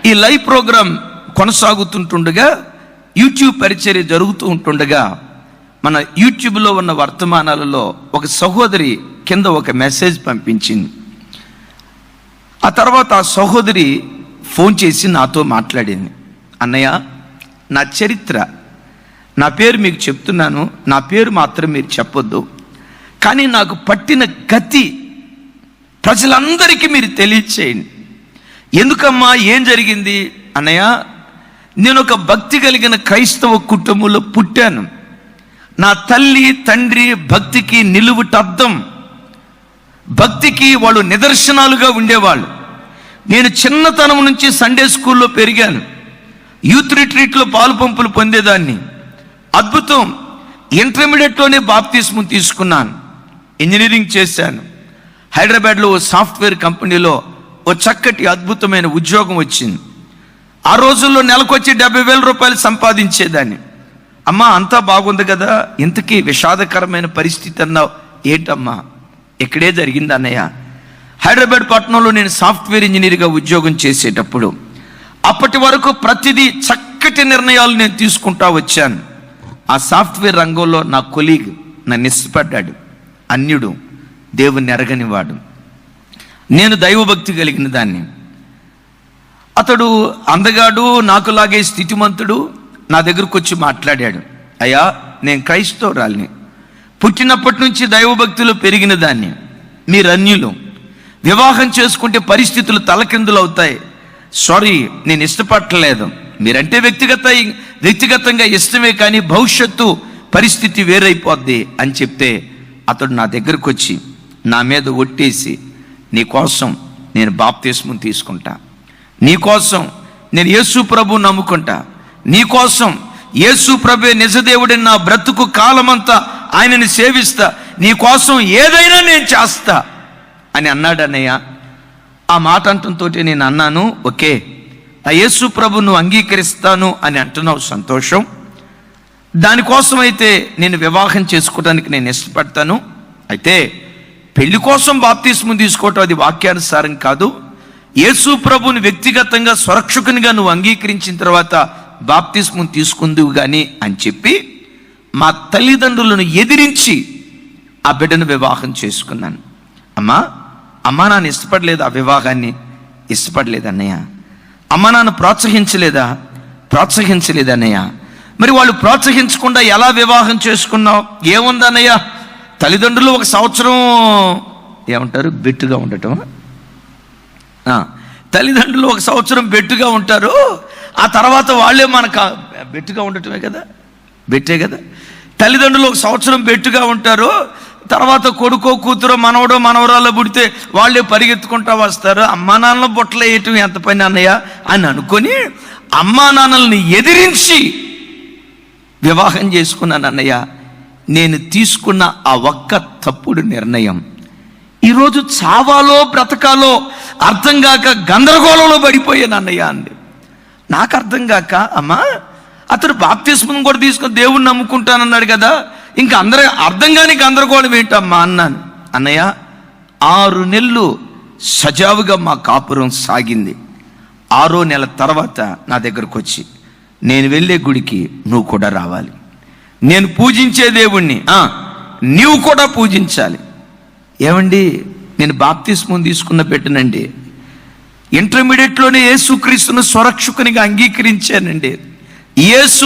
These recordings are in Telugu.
ఈ లైవ్ ప్రోగ్రాం కొనసాగుతుంటుండగా, యూట్యూబ్ పరిచర్య జరుగుతూ ఉంటుండగా, మన యూట్యూబ్లో ఉన్న వర్తమానాలలో ఒక సహోదరి కింద ఒక మెసేజ్ పంపించింది. ఆ తర్వాత ఆ సహోదరి ఫోన్ చేసి నాతో మాట్లాడింది. అన్నయ్య, నా చరిత్ర, నా పేరు మీకు చెప్తున్నాను, నా పేరు మాత్రం మీరు చెప్పొద్దు, కానీ నాకు పట్టిన గతి ప్రజలందరికీ మీరు తెలియచేయండి. ఎందుకమ్మా, ఏం జరిగింది? అన్నయ్య, నేను ఒక భక్తి కలిగిన క్రైస్తవ కుటుంబంలో పుట్టాను. నా తల్లి తండ్రి భక్తికి నిలువుటద్దం, భక్తికి వాళ్ళు నిదర్శనాలుగా ఉండేవాళ్ళు. నేను చిన్నతనం నుంచి సండే స్కూల్లో పెరిగాను. యూత్ రిట్రీట్లో పాలు పంపులు పొందేదాన్ని. అద్భుతం, ఇంటర్మీడియట్లోనే బాప్తిస్మం తీసుకున్నాను. ఇంజనీరింగ్ చేశాను. హైదరాబాద్లో ఓ సాఫ్ట్వేర్ కంపెనీలో ఓ చక్కటి అద్భుతమైన ఉద్యోగం వచ్చింది. ఆ రోజుల్లో నెలకొచ్చి 70,000 రూపాయలు సంపాదించేదాన్ని. అమ్మా, అంతా బాగుంది కదా, ఇంతకీ విషాదకరమైన పరిస్థితి అన్నావు ఏంటమ్మా? ఇక్కడే జరిగింది అన్నయ్య. హైదరాబాద్ పట్టణంలో నేను సాఫ్ట్వేర్ ఇంజనీర్గా ఉద్యోగం చేసేటప్పుడు అప్పటి వరకు ప్రతిదీ చక్కటి నిర్ణయాలు నేను తీసుకుంటా వచ్చాను. ఆ సాఫ్ట్వేర్ రంగంలో నా కొలీగ్ నన్ను ఇష్టపడ్డాడు. అన్యుడు, దేవుణ్ణి ఎరగనివాడు. నేను దైవభక్తి కలిగిన దాన్ని. అతడు అందగాడు, నాకులాగే స్థితిమంతుడు. నా దగ్గరకు వచ్చి మాట్లాడాడు. అయ్యా, నేను క్రైస్తవురాలిని, పుట్టినప్పటి నుంచి దైవభక్తిలో పెరిగిన దాన్ని. మీరు అన్యులు, వివాహం చేసుకుంటే పరిస్థితులు తలకిందులు అవుతాయి. సారీ, నేను ఇష్టపడలేదు. మీరంటే వ్యక్తిగతంగా ఇష్టమే, కానీ భవిష్యత్తు పరిస్థితి వేరైపోద్ది అని చెప్తే అతడు నా దగ్గరకు వచ్చి నా మీద ఒట్టేసి, నీ కోసం నేను బాప్తిస్మం తీసుకుంటా, నీ కోసం నేను యేసు ప్రభు నమ్ముకుంటా, నీ కోసం యేసు ప్రభు నిజదేవుడిని నా బ్రతుకు కాలమంతా ఆయనని సేవిస్తా, నీ కోసం ఏదైనా నేను చేస్తా అని అన్నాడు. అన్నయ్య, ఆ మాట అంటంతో నేను అన్నాను, ఓకే, ఆ యేసు ప్రభును అంగీకరిస్తాను అని అంటున్నావు, సంతోషం. దానికోసం అయితే నేను వివాహం చేసుకోవడానికి నేను ఇష్టపడతాను. అయితే పెళ్లి కోసం బాప్తిస్మం తీసుకోవటం అది వాక్యానుసారం కాదు. యేసు ప్రభుని వ్యక్తిగతంగా స్వరక్షకునిగా నువ్వు అంగీకరించిన తర్వాత బాప్తిస్మం తీసుకుందువు కానీ అని చెప్పి మా తల్లిదండ్రులను ఎదిరించి ఆ బిడ్డను వివాహం చేసుకున్నాను. అమ్మా నాన్న ఇష్టపడలేదు, ఆ వివాహాన్ని ఇష్టపడలేదు అన్నయ్య. అమ్మ నాన్న ప్రోత్సహించలేదు అన్నయ్య. మరి వాళ్ళు ప్రోత్సహించకుండా ఎలా వివాహం చేసుకున్నావు? ఏముందన్నయ్య, తల్లిదండ్రులు 1 సంవత్సరం ఏమంటారు, బెట్టుగా ఉండటం. తల్లిదండ్రులు 1 సంవత్సరం బెట్టుగా ఉంటారు, ఆ తర్వాత వాళ్ళే మనకు బెట్టుగా ఉండటమే కదా, బెట్టే కదా. తల్లిదండ్రులు 1 సంవత్సరం బెట్టుగా ఉంటారు, తర్వాత కొడుకో కూతురో మనవడో మనవరాల్లో పుడితే వాళ్ళే పరిగెత్తుకుంటా వస్తారు. అమ్మా నాన్నల బొట్టలు వేయటం ఎంత పని అన్నయ్య అని అనుకొని అమ్మా నాన్నల్ని ఎదిరించి వివాహం చేసుకున్నాను అన్నయ్య. నేను తీసుకున్న ఆ ఒక్క తప్పుడు నిర్ణయం ఈరోజు చావాలో బ్రతకాలో అర్థం కాక గందరగోళంలో పడిపోయాను అన్నయ్య అంది. నాకు అర్థం కాక, అమ్మా అతడు బాప్తిస్మం కూడా తీసుకొని దేవుణ్ణి నమ్ముకుంటానన్నాడు కదా, ఇంకా అర్థం కాని గందరగోళం ఏంటమ్మా అన్నాను. అన్నయ్య, 6 నెలలు సజావుగా మా కాపురం సాగింది. 6వ నెల తర్వాత నా దగ్గరకు వచ్చి, నేను వెళ్ళే గుడికి నువ్వు కూడా రావాలి, నేను పూజించే దేవుణ్ణి నీవు కూడా పూజించాలి. ఏమండి, నేను బాప్తిస్మం తీసుకున్న పెట్టనండి, ఇంటర్మీడియట్లోనే యేసుక్రీస్తును స్వరక్షకునిగా అంగీకరించానండి. యేసు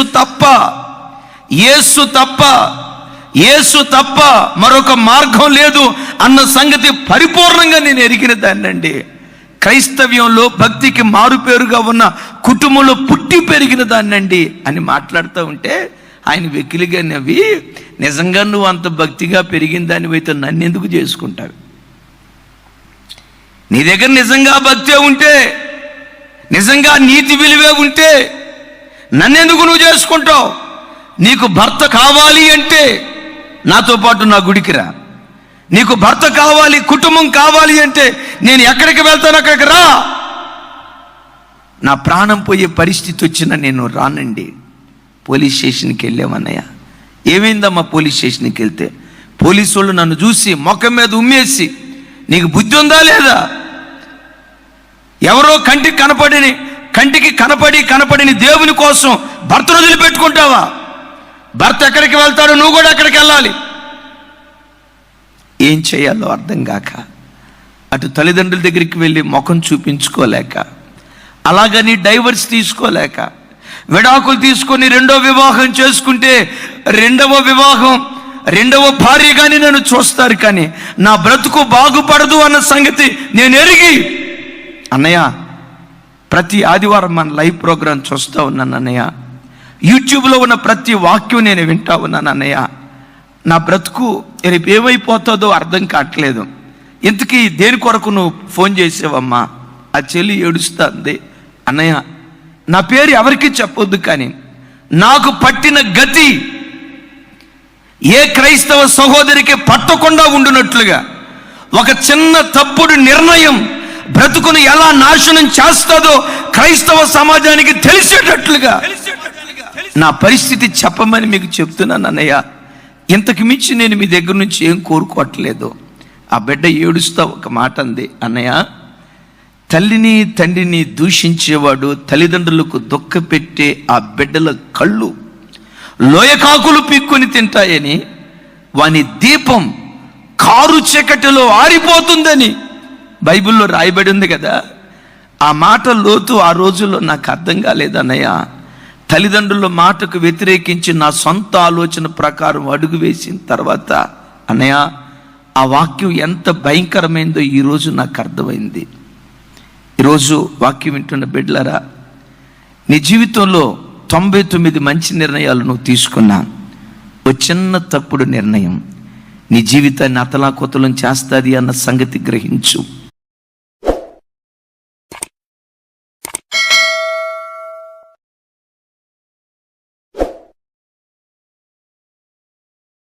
తప్ప మరొక మార్గం లేదు అన్న సంగతి పరిపూర్ణంగా నేను ఎరిగిన దాన్నండి. క్రైస్తవ్యంలో భక్తికి మారుపేరుగా ఉన్న కుటుంబంలో పుట్టి పెరిగిన దాన్నండి అని మాట్లాడుతూ ఉంటే ఆయన వెకిలిగా నవ్వి, నిజంగా నువ్వు అంత భక్తిగా పెరిగిన దానివైతే నన్ను ఎందుకు చేసుకుంటావు? నీ దగ్గర నిజంగా భక్తే ఉంటే, నిజంగా నీతి విలువే ఉంటే నన్నెందుకు నువ్వు చేసుకుంటావు? నీకు భర్త కావాలి అంటే నాతో పాటు నా గుడికి రా. నీకు భర్త కావాలి, కుటుంబం కావాలి అంటే నేను ఎక్కడికి వెళ్తాను అక్కడికి రా. నా ప్రాణం పోయే పరిస్థితి వచ్చినా నేను రానండి. పోలీస్ స్టేషన్కి వెళ్ళామన్నయ్య. ఏమైందమ్మా? పోలీస్ స్టేషన్కి వెళ్తే పోలీసు వాళ్ళు నన్ను చూసి ముఖం మీద ఉమ్మేసి, నీకు బుద్ధి ఉందా లేదా? ఎవరో కంటికి కంటికి కనపడిని దేవుని కోసం భర్తను వదిలిపెట్టుకుంటావా? భర్త ఎక్కడికి వెళ్తాడో నువ్వు కూడా అక్కడికి వెళ్ళాలి. ఏం చేయాలో అర్థం కాక, అటు తల్లిదండ్రుల దగ్గరికి వెళ్ళి ముఖం చూపించుకోలేక, అలాగని డైవర్స్ తీసుకోలేక, విడాకులు తీసుకొని రెండో వివాహం చేసుకుంటే రెండవ భార్యగాని నన్ను చూస్తారు, కానీ నా బ్రతుకు బాగుపడదు అన్న సంగతి నేను ఎరిగి, అన్నయ్య ప్రతి ఆదివారం మన లైవ్ ప్రోగ్రాం చూస్తూ ఉన్నాను అన్నయ్య, యూట్యూబ్లో ఉన్న ప్రతి వాక్యం నేను వింటా ఉన్నాను అన్నయ్య, నా బ్రతుకు రేపు ఏమైపోతుందో అర్థం కావట్లేదు. ఇంతకీ దేని కొరకు నువ్వు ఫోన్ చేసావమ్మా? ఆ చెల్లి ఏడుస్తుంది, అన్నయ్య నా పేరు ఎవరికి చెప్పొద్దు, కానీ నాకు పట్టిన గతి ఏ క్రైస్తవ సహోదరికి పట్టకుండా ఉండునట్లుగా ఒక చిన్న తప్పుడు నిర్ణయం బ్రతుకును ఎలా నాశనం చేస్తుందో క్రైస్తవ సమాజానికి తెలిసేటట్లుగా నా పరిస్థితి చెప్పమని మీకు చెప్తున్నాను అన్నయ్య. ఇంతకు మించి నేను మీ దగ్గర నుంచి ఏం కోరుకోవట్లేదు. ఆ బిడ్డ ఏడుస్తా ఒక మాట అంది, అన్నయ్య తల్లిని తండ్రిని దూషించేవాడు తల్లిదండ్రులకు దుఃఖపెట్టే ఆ బిడ్డల కళ్ళు లోయకాకులు పీక్కుని తింటాయని, వాని దీపం కారు చీకటిలో ఆరిపోతుందని బైబిల్లో రాయబడి ఉంది కదా. ఆ మాట లోతు ఆ రోజుల్లో నాకు అర్థం కాలేదన్నయ్య. తల్లిదండ్రుల మాటకు వ్యతిరేకించి నా సొంత ఆలోచన ప్రకారం అడుగు వేసిన తర్వాత అన్నయ్య ఆ వాక్యం ఎంత భయంకరమైందో ఈరోజు నాకు అర్థమైంది. ఈరోజు వాక్యం వింటున్న బిడ్డలారా, నీ జీవితంలో 99 మంచి నిర్ణయాలు నువ్వు తీసుకున్నా, ఓ చిన్న తప్పుడు నిర్ణయం నీ జీవితాన్ని అతలాకుతలం చేస్తుంది అన్న సంగతి గ్రహించు.